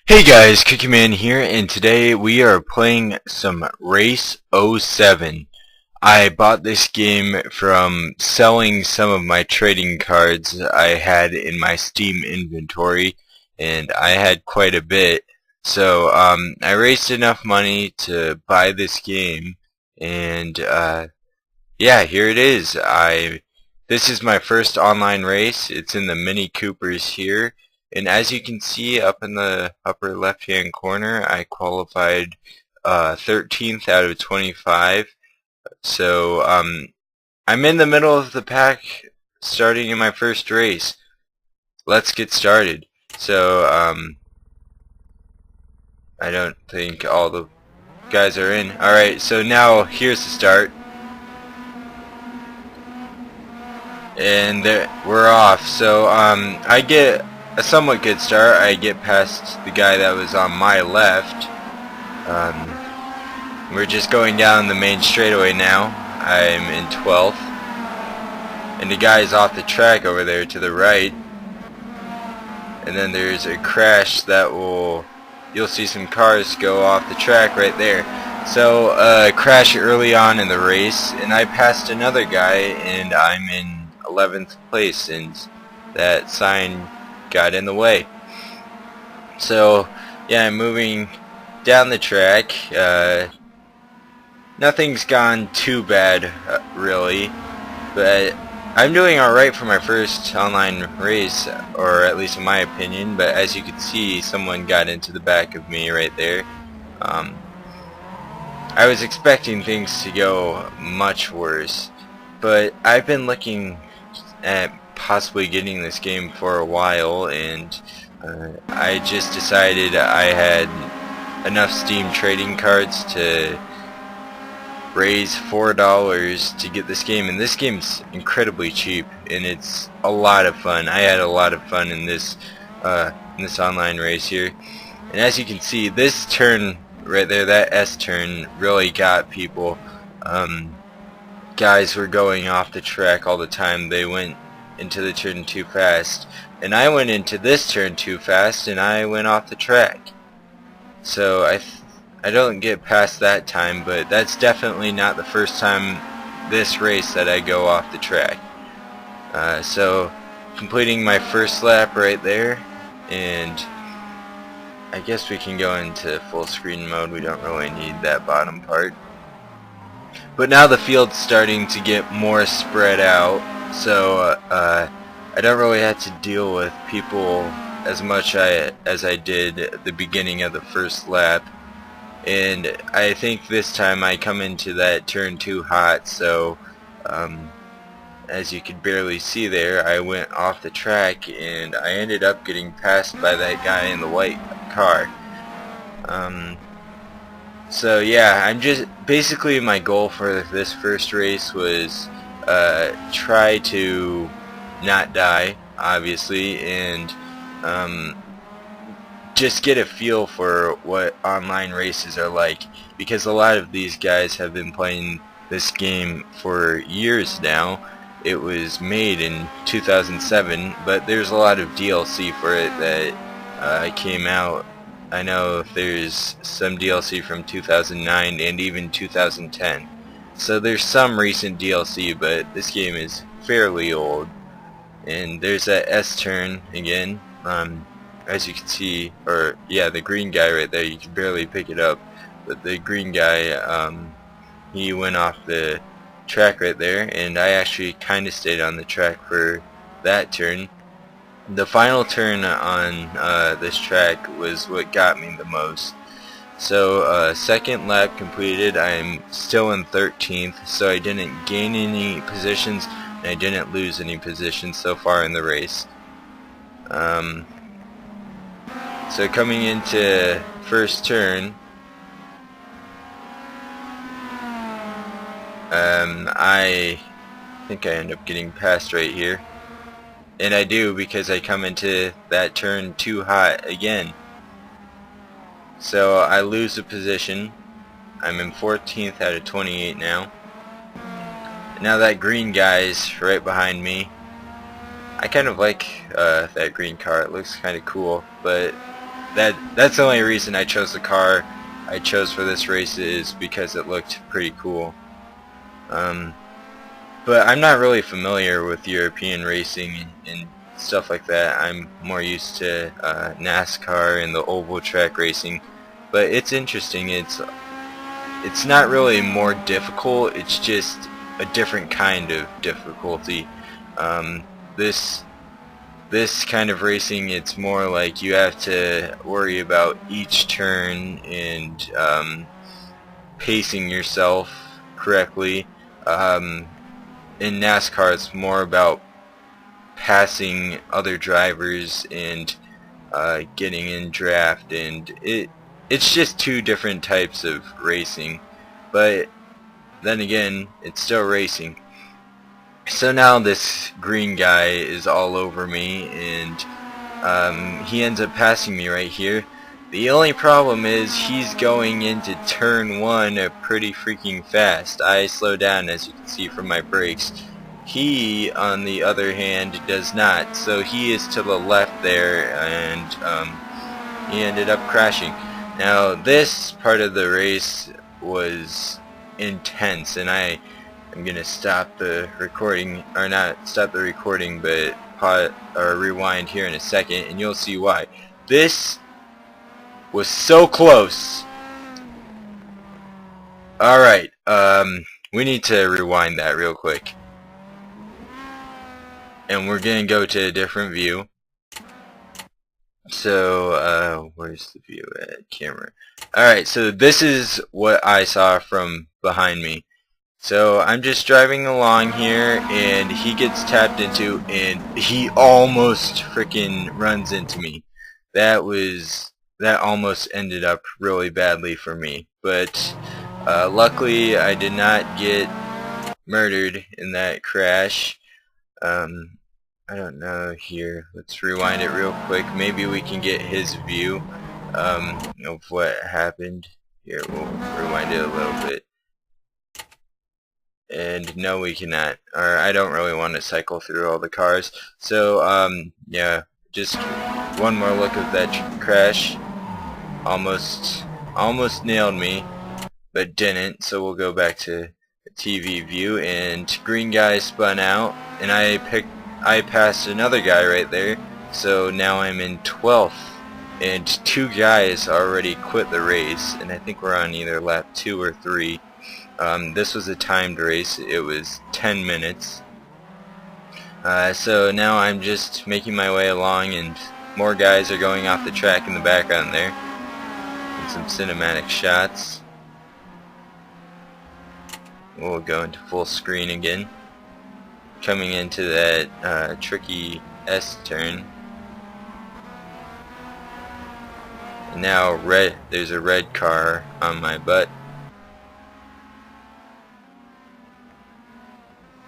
Hey guys, Cookie Man here, and today we are playing some Race '07. I bought this game from selling some of my trading cards I had in my Steam inventory, and I had quite a bit. So I raised enough money to buy this game, and yeah, here it is. This is my first online race. It's in the Mini Coopers here. And as you can see up in the upper left hand corner, I qualified 13th out of 25. So I'm in the middle of the pack starting in my first race. Let's get started. So I don't think all the guys are in. Alright, so now here's the start. And there, we're off. So I get a somewhat good start. I get past the guy that was on my left. We're just going down the main straightaway now. I'm in 12th. And the guy's off the track over there to the right. And then there's a crash that you'll see some cars go off the track right there. So crash early on in the race, and I passed another guy, and I'm in 11th place, and that sign got in the way. So yeah, I'm moving down the track. Nothing's gone too bad really, but I'm doing alright for my first online race, or at least in my opinion. But as you can see, someone got into the back of me right there. I was expecting things to go much worse, but I've been looking at possibly getting this game for a while, and I just decided I had enough Steam trading cards to raise $4 to get this game, and this game's incredibly cheap, and it's a lot of fun. I had a lot of fun in this online race here, and as you can see, this turn right there, that S turn, really got people. Guys were going off the track all the time. They went into the turn too fast, and I went into this turn too fast, and I went off the track. So I don't get past that time, but that's definitely not the first time this race that I go off the track. So completing my first lap right there, and I guess we can go into full screen mode. We don't really need that bottom part. But now the field's starting to get more spread out, so I don't really have to deal with people as much as I did at the beginning of the first lap. And I think this time I come into that turn too hot, so as you can barely see there, I went off the track, and I ended up getting passed by that guy in the white car. So yeah, I'm just basically, my goal for this first race was try to not die, obviously, and just get a feel for what online races are like, because a lot of these guys have been playing this game for years now. It was made in 2007, but there's a lot of DLC for it that came out. I know there's some DLC from 2009 and even 2010. So there's some recent DLC, but this game is fairly old. And there's that S turn again. As you can see, or yeah, the green guy right there, you can barely pick it up, but the green guy, he went off the track right there, and I actually kind of stayed on the track for that turn. The final turn on this track was what got me the most. So second lap completed. I'm still in 13th, so I didn't gain any positions, and I didn't lose any positions so far in the race. So coming into first turn, I think I end up getting passed right here. And I do, because I come into that turn too hot again. So I lose a position. I'm in 14th out of 28 now. Now that green guy's right behind me. I kind of like that green car. It looks kind of cool, but that's the only reason I chose the car I chose for this race, is because it looked pretty cool. But I'm not really familiar with European racing and stuff like that. I'm more used to NASCAR and the oval track racing. But it's interesting. It's not really more difficult. It's just a different kind of difficulty. Um, this this kind of racing, it's more like you have to worry about each turn and pacing yourself correctly. In NASCAR, it's more about passing other drivers and getting in draft, and it's just two different types of racing. But then again, it's still racing. So now this green guy is all over me, and he ends up passing me right here. The only problem is he's going into turn 1 pretty freaking fast. I slow down, as you can see from my brakes. He, on the other hand, does not. So he is to the left there, and he ended up crashing. Now this part of the race was intense, and I'm gonna stop the recording, or not stop the recording, but rewind here in a second, and you'll see why. This was so close. Alright, we need to rewind that real quick. And we're gonna go to a different view. So, where's the view at? Camera. Alright, so this is what I saw from behind me. So, I'm just driving along here, and he gets tapped into, and he almost freaking runs into me. That almost ended up really badly for me. But, luckily, I did not get murdered in that crash. I don't know here. Let's rewind it real quick. Maybe we can get his view of what happened. Here, we'll rewind it a little bit. And no, we cannot. Or I don't really want to cycle through all the cars. So, yeah, just one more look of that crash. Almost nailed me, but didn't. So we'll go back to the TV view, and green guy spun out, and I passed another guy right there. So now I'm in 12th, and 2 guys already quit the race, and I think we're on either lap 2 or 3. This was a timed race. It was 10 minutes. So now I'm just making my way along, and more guys are going off the track in the background there. And some cinematic shots. We'll go into full screen again. Coming into that tricky S turn. And now there's a red car on my butt.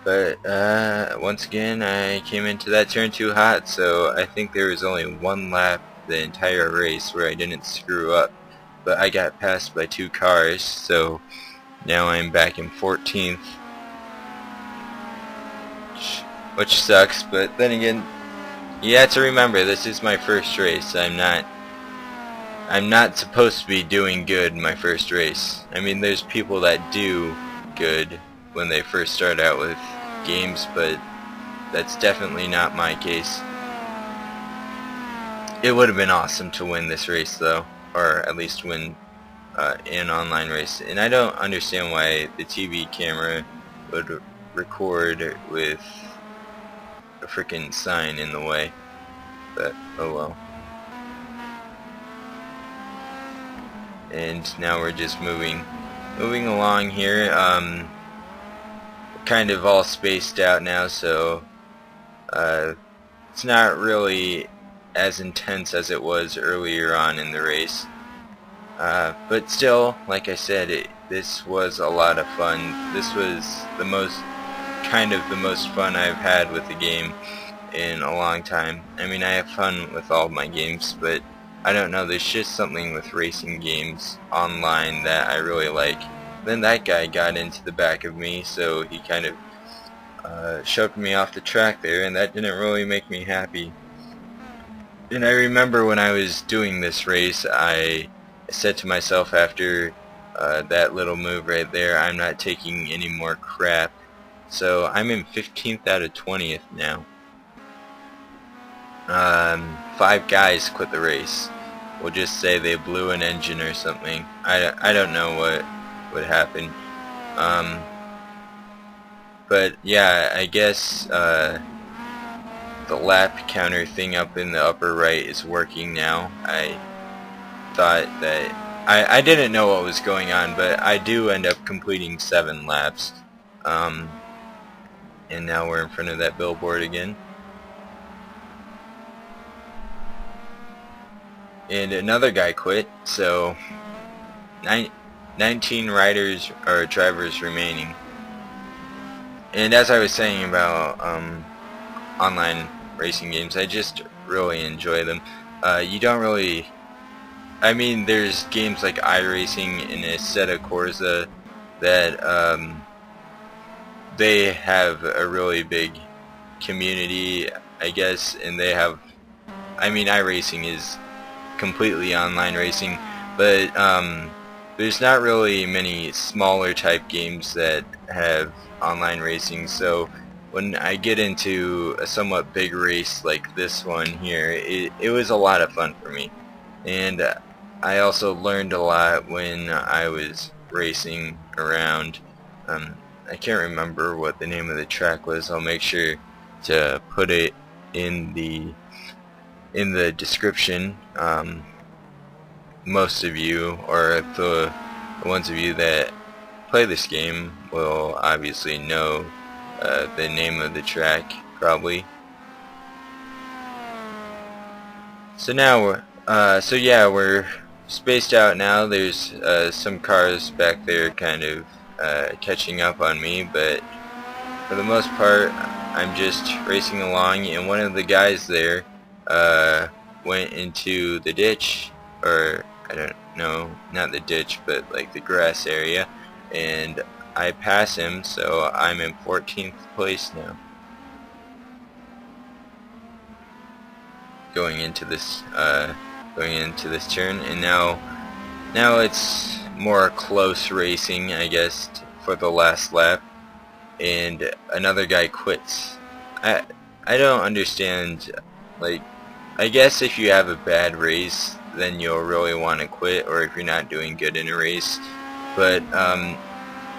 But once again, I came into that turn too hot, so I think there was only one lap the entire race where I didn't screw up. But I got passed by 2 cars, so now I'm back in 14th. Which sucks, but then again, you have to remember, this is my first race. I'm not supposed to be doing good in my first race. I mean, there's people that do good when they first start out with games, but that's definitely not my case. It would have been awesome to win this race though, or at least win an online race. And I don't understand why the TV camera would record with a freaking sign in the way, but oh well. And now we're just moving along here. Kind of all spaced out now, so it's not really as intense as it was earlier on in the race. But still, like I said, this was a lot of fun. This was the most fun I've had with the game in a long time. I mean, I have fun with all my games, but I don't know, there's just something with racing games online that I really like. Then that guy got into the back of me, so he kind of shoved me off the track there, and that didn't really make me happy. And I remember when I was doing this race, I said to myself after that little move right there, I'm not taking any more crap. So I'm in 15th out of 20th now. 5 guys quit the race. We'll just say they blew an engine or something. I don't know what happened. Um, but yeah, I guess the lap counter thing up in the upper right is working now. I thought that I didn't know what was going on, but I do end up completing 7 laps. And now we're in front of that billboard again. And another guy quit, so 19 riders or drivers remaining. And as I was saying about online racing games, I just really enjoy them. You don't really, I mean, there's games like iRacing and Assetto Corsa that they have a really big community, I guess, and they have, I mean, iRacing is completely online racing, but there's not really many smaller type games that have online racing, so when I get into a somewhat big race like this one here, it was a lot of fun for me. And I also learned a lot when I was racing around. I can't remember what the name of the track was. I'll make sure to put it in the description. Most of you, or the ones of you that play this game, will obviously know the name of the track, probably. So now so yeah, we're spaced out now. There's some cars back there kind of catching up on me, but for the most part I'm just racing along, and one of the guys there went into the ditch, or I don't know, not the ditch, but like the grass area, and I pass him, so I'm in 14th place now. Going into this turn, and now it's more close racing, I guess, for the last lap, and another guy quits. I don't understand, like, I guess if you have a bad race, then you'll really want to quit, or if you're not doing good in a race, but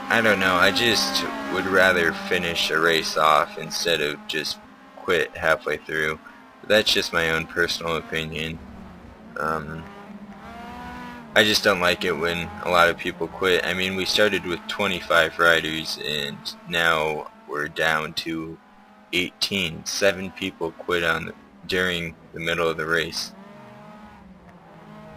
I don't know, I just would rather finish a race off instead of just quit halfway through. That's just my own personal opinion. I just don't like it when a lot of people quit. I mean, we started with 25 riders, and now we're down to 18. 7 people quit during the middle of the race.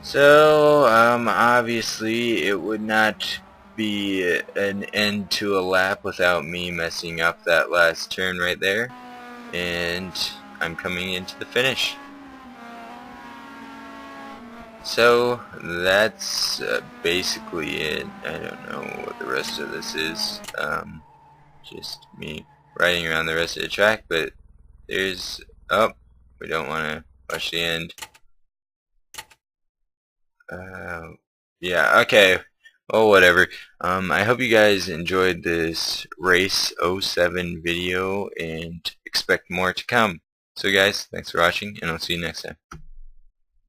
So, obviously, it would not be an end to a lap without me messing up that last turn right there. And I'm coming into the finish. So that's basically it. I don't know what the rest of this is. Just me riding around the rest of the track, but there's, oh, we don't want to watch the end. Yeah, okay. Oh, whatever. I hope you guys enjoyed this Race 07 video and expect more to come. So guys, thanks for watching, and I'll see you next time.